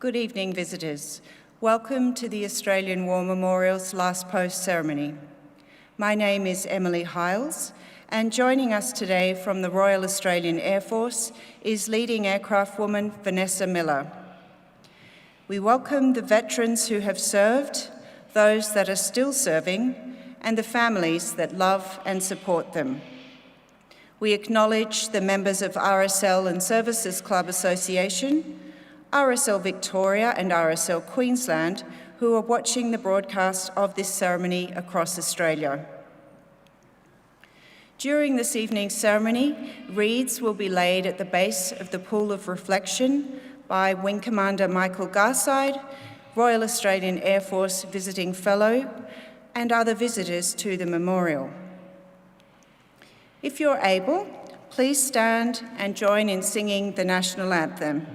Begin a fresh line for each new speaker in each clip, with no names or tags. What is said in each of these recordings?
Good evening, visitors. Welcome to the Australian War Memorial's Last Post ceremony. My name is Emily Hiles, and joining us today from the Royal Australian Air Force is leading aircraft woman Vanessa Miller. We welcome the veterans who have served, those that are still serving, and the families that love and support them. We acknowledge the members of RSL and Services Clubs Association, RSL Victoria and RSL Queensland, who are watching the broadcast of this ceremony across Australia. During this evening's ceremony, wreaths will be laid at the base of the Pool of Reflection by Wing Commander Michael Garside, Royal Australian Air Force Visiting Fellow, and other visitors to the memorial. If you're able, please stand and join in singing the national anthem.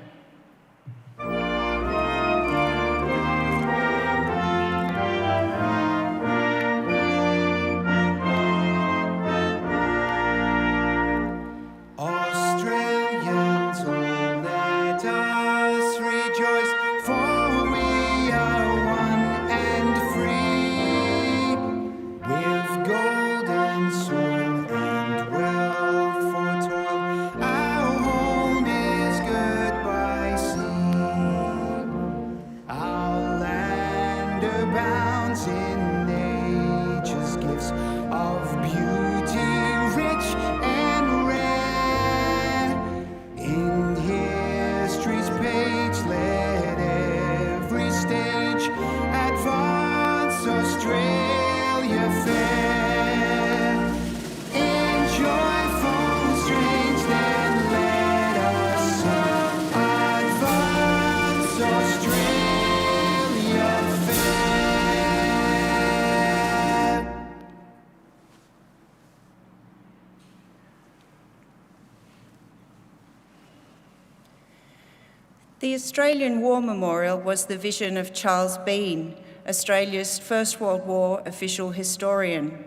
The Australian War Memorial was the vision of Charles Bean, Australia's First World War official historian.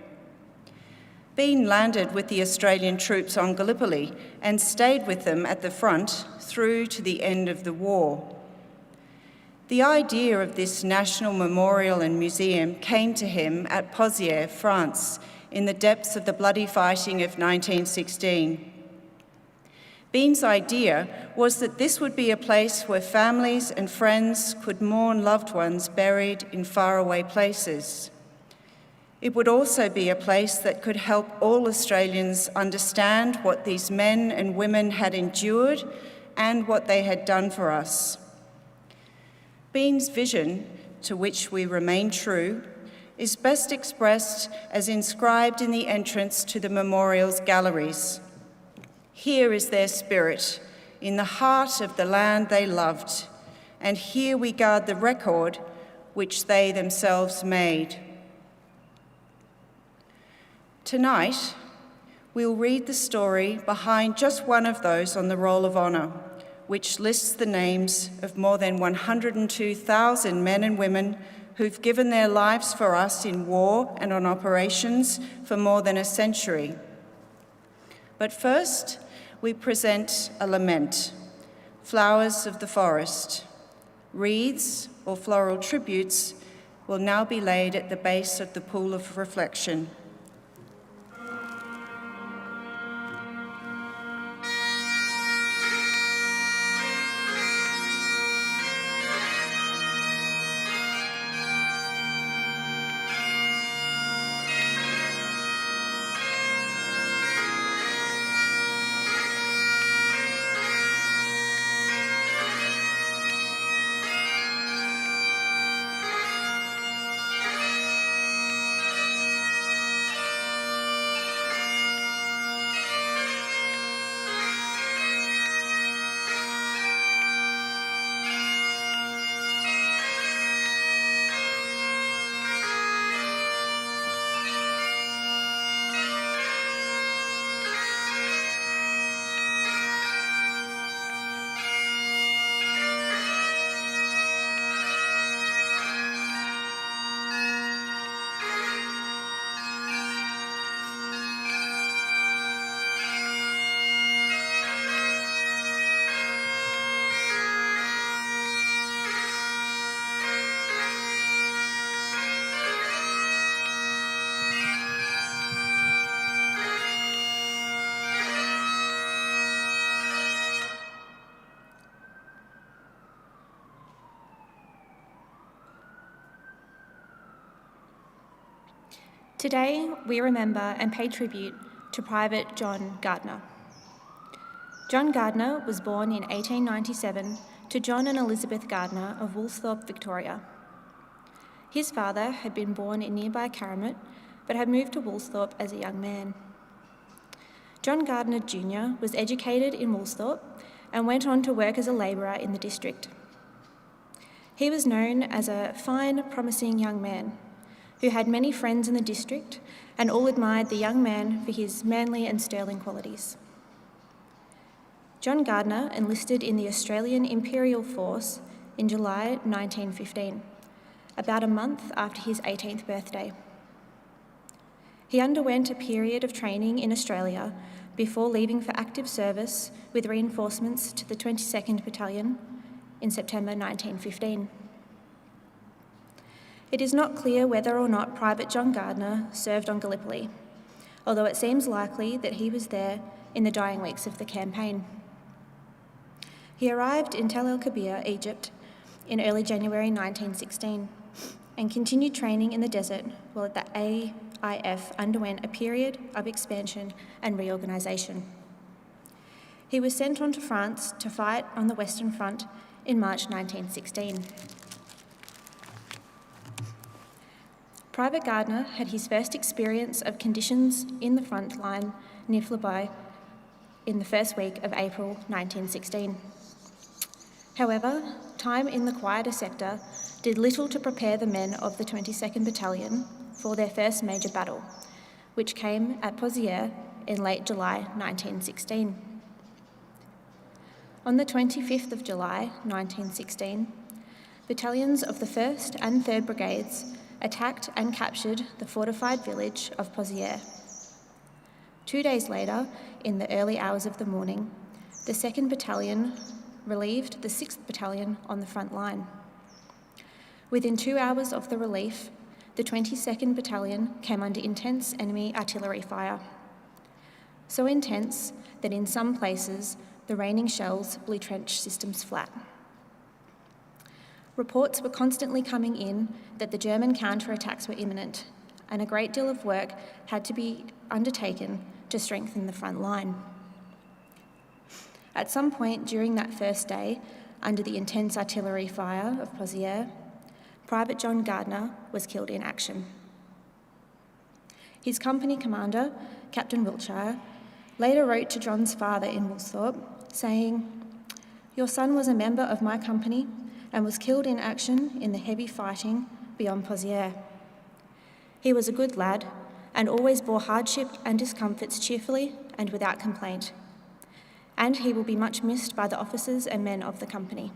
Bean landed with the Australian troops on Gallipoli and stayed with them at the front through to the end of the war. The idea of this national memorial and museum came to him at Pozières, France, in the depths of the bloody fighting of 1916. Bean's idea was that this would be a place where families and friends could mourn loved ones buried in faraway places. It would also be a place that could help all Australians understand what these men and women had endured and what they had done for us. Bean's vision, to which we remain true, is best expressed as inscribed in the entrance to the memorial's galleries. Here is their spirit, in the heart of the land they loved, and here we guard the record which they themselves made. Tonight, we'll read the story behind just one of those on the Roll of Honour, which lists the names of more than 102,000 men and women who've given their lives for us in war and on operations for more than a century. But first, we present a lament, Flowers of the Forest. Wreaths, or floral tributes, will now be laid at the base of the Pool of Reflection.
Today, we remember and pay tribute to Private John Gardiner. John Gardiner was born in 1897 to John and Elizabeth Gardiner of Woolsthorpe, Victoria. His father had been born in nearby Caramit, but had moved to Woolsthorpe as a young man. John Gardiner Jr. was educated in Woolsthorpe and went on to work as a labourer in the district. He was known as a fine, promising young man who had many friends in the district and all admired the young man for his manly and sterling qualities. John Gardiner enlisted in the Australian Imperial Force in July 1915, about a month after his 18th birthday. He underwent a period of training in Australia before leaving for active service with reinforcements to the 22nd Battalion in September 1915. It is not clear whether or not Private John Gardiner served on Gallipoli, although it seems likely that he was there in the dying weeks of the campaign. He arrived in Tel el-Kebir, Egypt, in early January 1916 and continued training in the desert while the AIF underwent a period of expansion and reorganisation. He was sent on to France to fight on the Western Front in March 1916. Private Gardiner had his first experience of conditions in the front line near Flabai in the first week of April 1916. However, time in the quieter sector did little to prepare the men of the 22nd Battalion for their first major battle, which came at Pozières in late July 1916. On the 25th of July 1916, battalions of the 1st and 3rd Brigades attacked and captured the fortified village of Pozières. 2 days later, in the early hours of the morning, the 2nd Battalion relieved the 6th Battalion on the front line. Within 2 hours of the relief, the 22nd Battalion came under intense enemy artillery fire. So intense that in some places the raining shells blew trench systems flat. Reports were constantly coming in that the German counterattacks were imminent, and a great deal of work had to be undertaken to strengthen the front line. At some point during that first day, under the intense artillery fire of Pozières, Private John Gardiner was killed in action. His company commander, Captain Wiltshire, later wrote to John's father in Woolsthorpe, saying, "Your son was a member of my company and was killed in action in the heavy fighting beyond Pozières. He was a good lad and always bore hardship and discomforts cheerfully and without complaint, and he will be much missed by the officers and men of the company.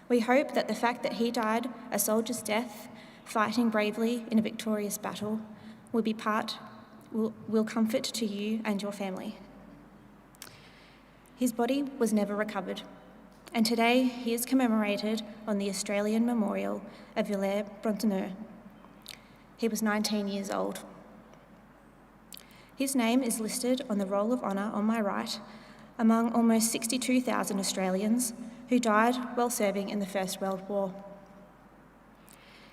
We hope that the fact that he died a soldier's death, fighting bravely in a victorious battle, will comfort to you and your family." His body was never recovered, and today he is commemorated on the Australian Memorial at Villers-Bretonneux. He was 19 years old. His name is listed on the Roll of Honour on my right among almost 62,000 Australians who died while serving in the First World War.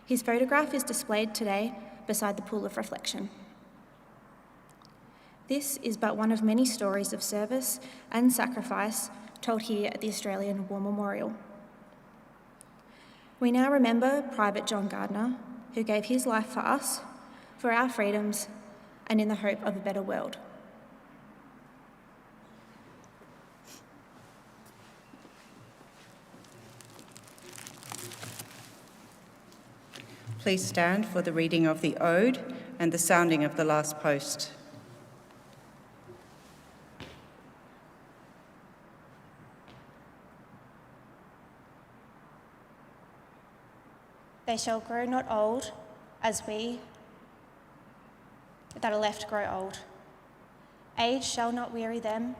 His photograph is displayed today beside the Pool of Reflection. This is but one of many stories of service and sacrifice told here at the Australian War Memorial. We now remember Private John Gardiner, who gave his life for us, for our freedoms, and in the hope of a better world.
Please stand for the reading of the Ode and the sounding of the last post.
They shall grow not old as we that are left grow old. Age shall not weary them,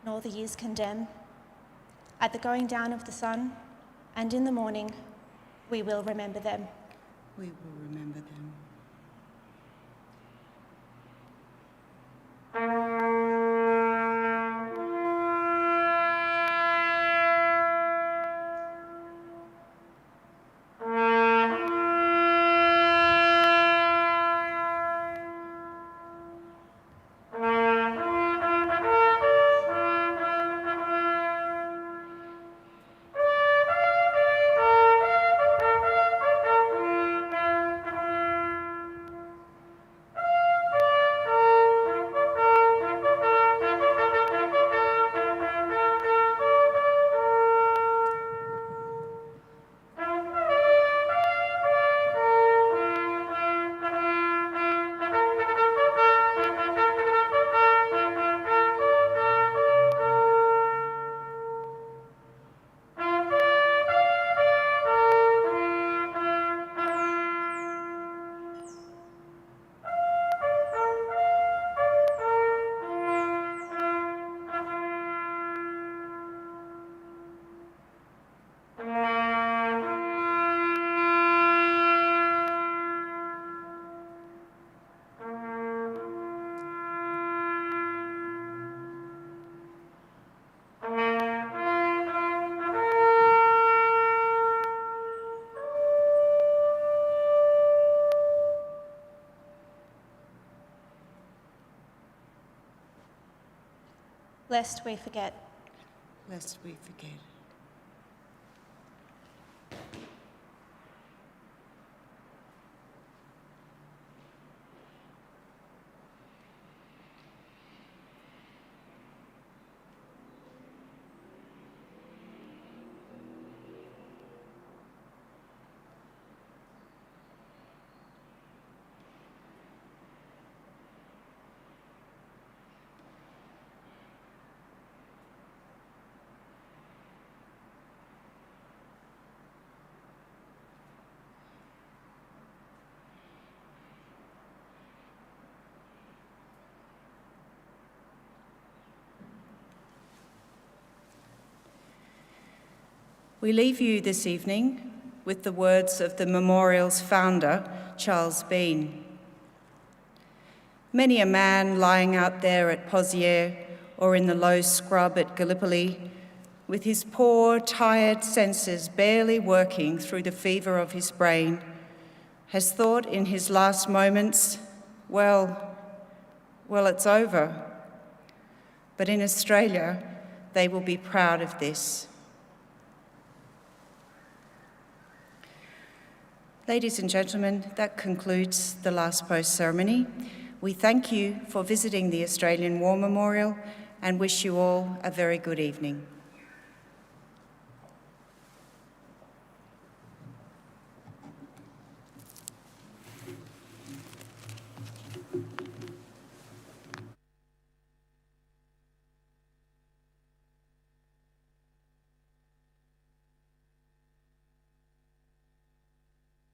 nor the years condemn. At the going down of the sun and in the morning, we will remember them.
We will remember them.
lest we forget.
Lest we forget. We leave you this evening with the words of the memorial's founder, Charles Bean. Many a man lying out there at Pozières or in the low scrub at Gallipoli, with his poor, tired senses barely working through the fever of his brain, has thought in his last moments, well, it's over. But in Australia, they will be proud of this. Ladies and gentlemen, that concludes the last post ceremony. We thank you for visiting the Australian War Memorial and wish you all a very good evening.